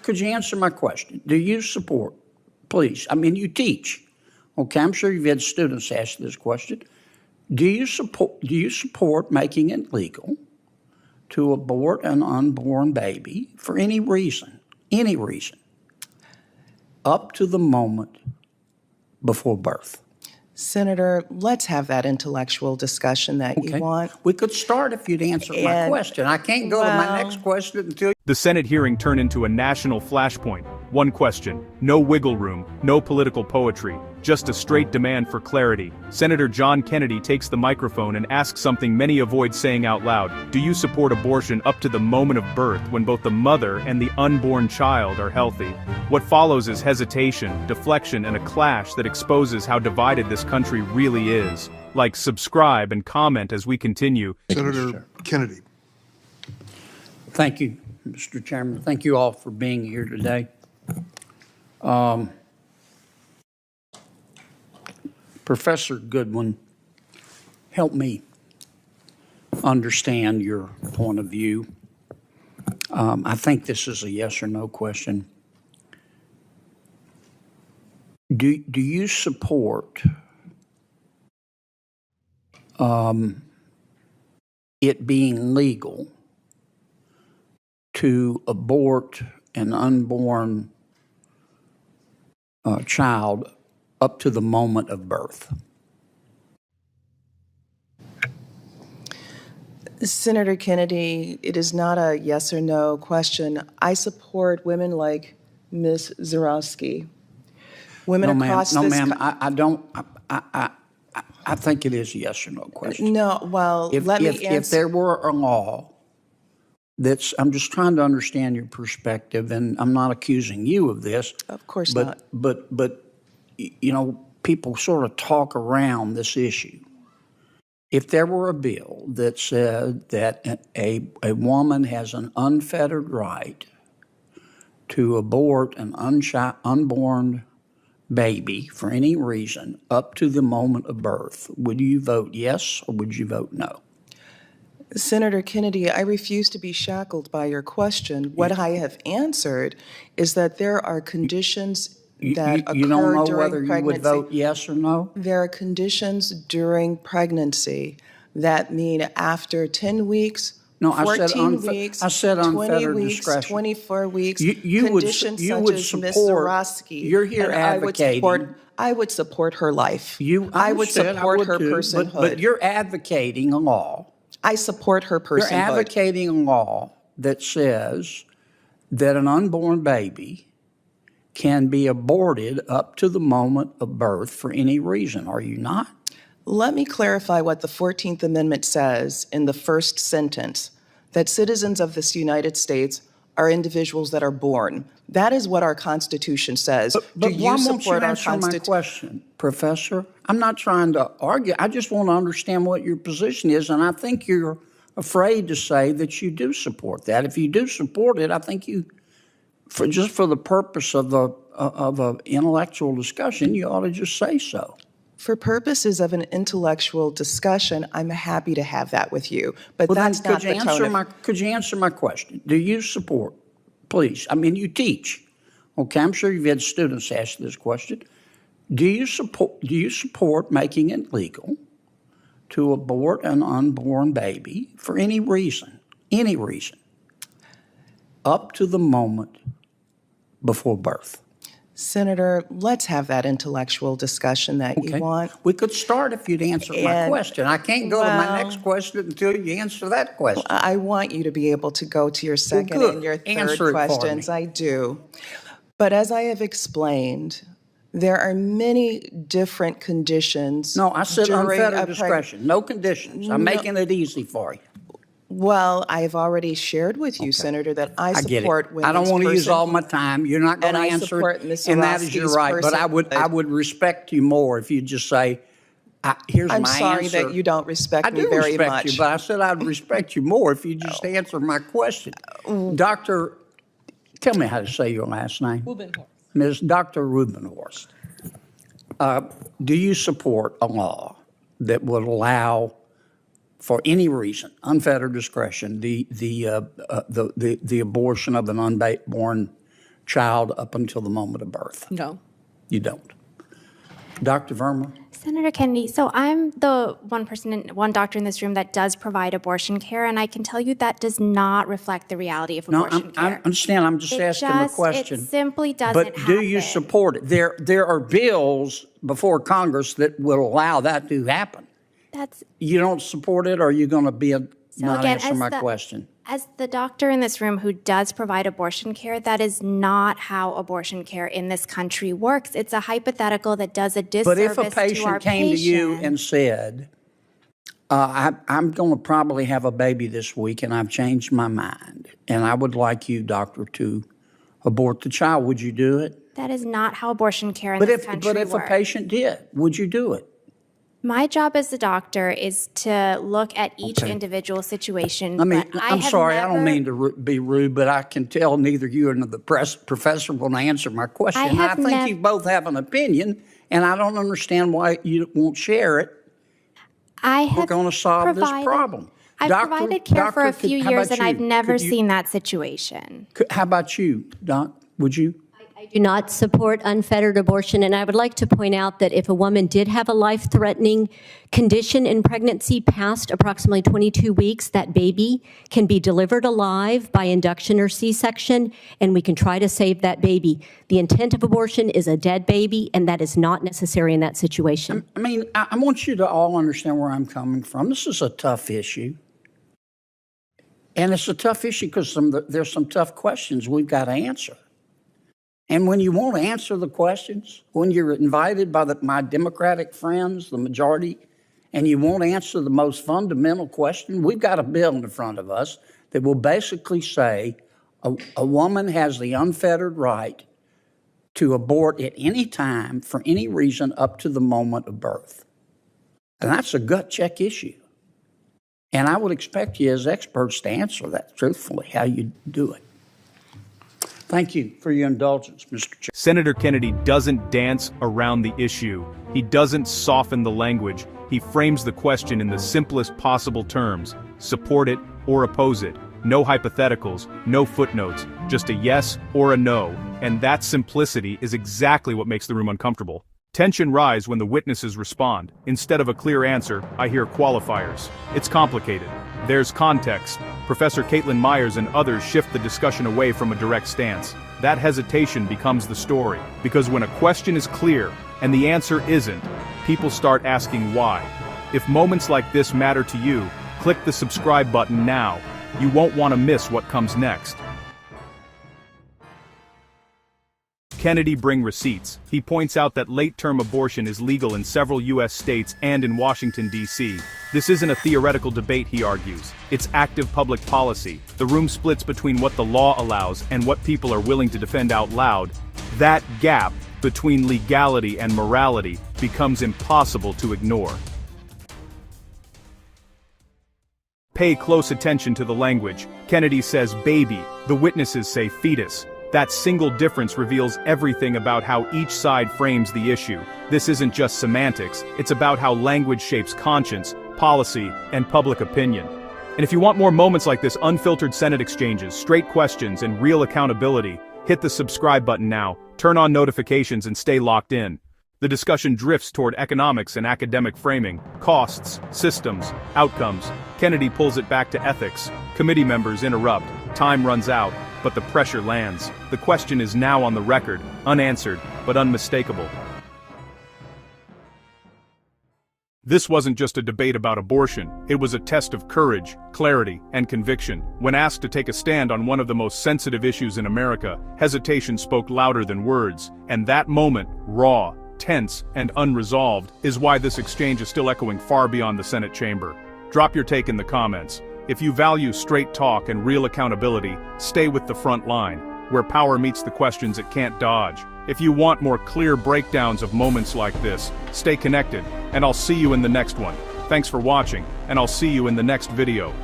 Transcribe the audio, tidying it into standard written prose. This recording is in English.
Could you answer my question? Do you support, please? I mean, you teach. Okay, I'm sure you've had students ask this question. Do you support making it legal to abort an unborn baby for any reason, up to the moment before birth? Senator, let's have that intellectual discussion that you want. We could start if you'd answer my question. I can't go to my next question until... The Senate hearing turned into a national flashpoint. One question, no wiggle room, no political poetry, just a straight demand for clarity. Senator John Kennedy takes the microphone and asks something many avoid saying out loud. Do you support abortion up to the moment of birth when both the mother and the unborn child are healthy? What follows is hesitation, deflection, and a clash that exposes how divided this country really is. Like, subscribe, and comment as we continue. Senator Kennedy. Thank you, Mr. Chairman. Thank you all for being here today. Professor Goodwin, help me understand your point of view. I think this is a yes or no question. Do you support it being legal to abort an unborn child up to the moment of birth? Senator Kennedy, it is not a yes or no question. I support women like Ms. Zarowski. Women across this... No, ma'am, I don't... I think it is a yes or no question. No, well, let me answer. If there were a law that's... I'm just trying to understand your perspective, and I'm not accusing you of this. Of course not. But you know, people sort of talk around this issue. If there were a bill that said that a woman has an unfettered right to abort an unborn baby for any reason up to the moment of birth, would you vote yes or would you vote no? Senator Kennedy, I refuse to be shackled by your question. What I have answered is that there are conditions that occur during pregnancy. You don't know whether you would vote yes or no? There are conditions during pregnancy that mean after 10 weeks, no, 14 weeks, I said 20 weeks, discretion. 24 weeks, conditions such as Ms. Zarowski. You're here advocating. I would support her life. I would support her personhood. But you're advocating a law. I support her personhood. You're advocating a law that says that an unborn baby can be aborted up to the moment of birth for any reason, are you not? Let me clarify what the 14th Amendment says in the first sentence, that citizens of this United States are individuals that are born. That is what our Constitution says. But why won't you answer my question, Professor? I'm not trying to argue. I just want to understand what your position is, and I think you're afraid to say that you do support that. If you do support it, I think you, just for the purpose of an intellectual discussion, you ought to just say so. For purposes of an intellectual discussion, I'm happy to have that with you. But that's not the tone. Could you answer my question? Do you support, please? I mean, you teach. Okay, I'm sure you've had students ask this question. Do you support making it legal to abort an unborn baby for any reason, up to the moment before birth? Senator, let's have that intellectual discussion that you want. We could start if you'd answer my question. I can't go to my next question until you answer that question. I want you to be able to go to your second and your third questions. I do. But as I have explained, there are many different conditions. No, I said unfettered discretion. No conditions. I'm making it easy for you. Well, I've already shared with you, Senator, that I support women's I don't want to use all my time. You're not going to answer it, and that is your right. But I would respect you more if you just say, here's my answer. I'm sorry that you don't respect me very much. I do respect you, but I said I'd respect you more if you just answer my question. Doctor, tell me how to say your last name. Rubenhorst. Ms. Dr. Rubenhorst, do you support a law that would allow for any reason, unfettered discretion, the abortion of an unborn child up until the moment of birth? No. You don't. Dr. Verma? Senator Kennedy, so I'm the one doctor in this room that does provide abortion care, and I can tell you that does not reflect the reality of abortion I care. understand. I'm just asking a question. It simply doesn't But do you happen. support it? There are bills before Congress that will allow that to happen. You don't support it, or are you going to not answer my question? As the doctor in this room who does provide abortion care, that is not how abortion care in this country works. It's a hypothetical that does a But disservice if a patient came to you and said, I'm going to probably have a baby this week and I've changed my mind, and I would like you, doctor, to abort the child, would you do it? That is not how abortion care in this country works. But if a patient did, would you do it? My job as a doctor is to look at each individual situation. I'm sorry, I don't mean to be rude, but I can tell neither you nor the professor will answer my question. I think you both have an opinion, and I don't understand why you won't share it. We're going to solve this problem. I've provided care for a few years, and I've never seen that situation. How about you, Doc? Would you? I do not support unfettered abortion, and I would like to point out that if a woman did have a life-threatening condition in pregnancy past approximately 22 weeks, that baby can be delivered alive by induction or C-section, and we can try to save that baby. The intent of abortion is a dead baby, and that is not necessary in that situation. I mean, I want you to all understand where I'm coming from. This is a tough issue. And it's a tough issue because there's some tough questions we've got to answer. And when you won't answer the questions, when you're invited by my Democratic friends, the majority, and you won't answer the most fundamental question, we've got a bill in front of us that will basically say a woman has the unfettered right to abort at any time for any reason up to the moment of birth. And that's a gut check issue. And I would expect you as experts to answer that truthfully, how you do it. Thank you for your indulgence, Mr. Chair. Senator Kennedy doesn't dance around the issue. He doesn't soften the language. He frames the question in the simplest possible terms. Support it or oppose it. No hypotheticals, no footnotes, just a yes or a no. And that simplicity is exactly what makes the room uncomfortable. Tension rise when the witnesses respond. Instead of a clear answer, I hear qualifiers. It's complicated. There's context. Professor Caitlin Myers and others shift the discussion away from a direct stance. That hesitation becomes the story, because when a question is clear and the answer isn't, people start asking why. If moments like this matter to you, click the subscribe button now. You won't want to miss what comes next. Kennedy bring receipts. He points out that late-term abortion is legal in several U.S. states and in Washington, D.C. This isn't a theoretical debate, he argues. It's active public policy. The room splits between what the law allows and what people are willing to defend out loud. That gap between legality and morality becomes impossible to ignore. Pay close attention to the language. Kennedy says baby. The witnesses say fetus. That single difference reveals everything about how each side frames the issue. This isn't just semantics, it's about how language shapes conscience, policy, and public opinion. And if you want more moments like this, unfiltered Senate exchanges, straight questions, and real accountability, hit the subscribe button now, turn on notifications, and stay locked in. The discussion drifts toward economics and academic framing, costs, systems, outcomes. Kennedy pulls it back to ethics. Committee members interrupt. Time runs out, but the pressure lands. The question is now on the record, unanswered, but unmistakable. This wasn't just a debate about abortion, it was a test of courage, clarity, and conviction. When asked to take a stand on one of the most sensitive issues in America, hesitation spoke louder than words, and that moment, raw, tense, and unresolved, is why this exchange is still echoing far beyond the Senate chamber. Drop your take in the comments. If you value straight talk and real accountability, stay with the front line, where power meets the questions it can't dodge. If you want more clear breakdowns of moments like this, stay connected, and I'll see you in the next one. Thanks for watching, and I'll see you in the next video.